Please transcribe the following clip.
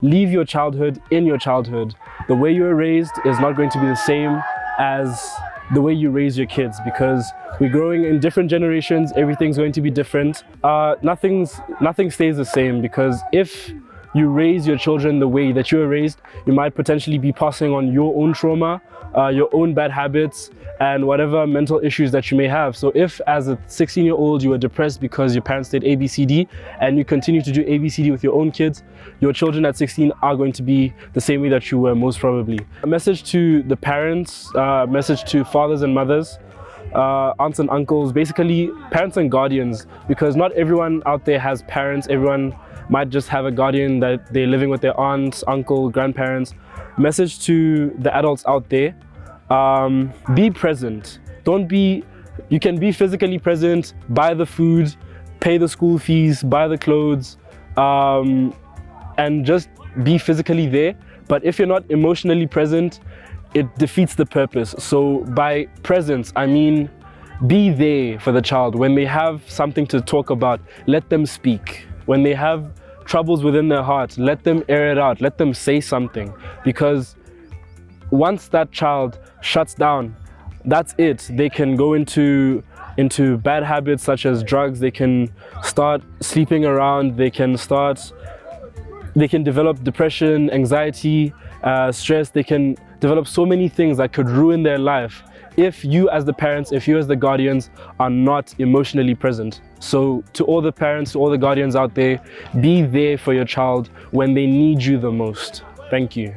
Leave your childhood in your childhood. The way you were raised is not going to be the same as the way you raise your kids, because we're growing in different generations. Everything's going to be different. Nothing stays the same, because if you raise your children the way that you were raised, you might potentially be passing on your own trauma, your own bad habits, and whatever mental issues that you may have. So if as a 16-year-old you were depressed because your parents did ABCD, and you continue to do ABCD with your own kids, your children at 16 are going to be the same way that you were, most probably. A message to the parents, a message to fathers and mothers, aunts and uncles, basically parents and guardians, because not everyone out there has parents. Everyone might just have a guardian that they're living with, their aunts, uncle, grandparents. Message to the adults out there: be present. You can be physically present, buy the food, pay the school fees, buy the clothes, and just be physically there. But if you're not emotionally present, it defeats the purpose. So by presence, I mean be there for the child. When they have something to talk about, let them speak. When they have troubles within their heart, let them air it out, let them say something. Because once that child shuts down, that's it. They can go into bad habits such as drugs. They can start sleeping around. They can develop depression, anxiety, stress. They can develop so many things that could ruin their life if you as the parents, if you as the guardians are not emotionally present. So to all the parents, to all the guardians out there, be there for your child when they need you the most. Thank you.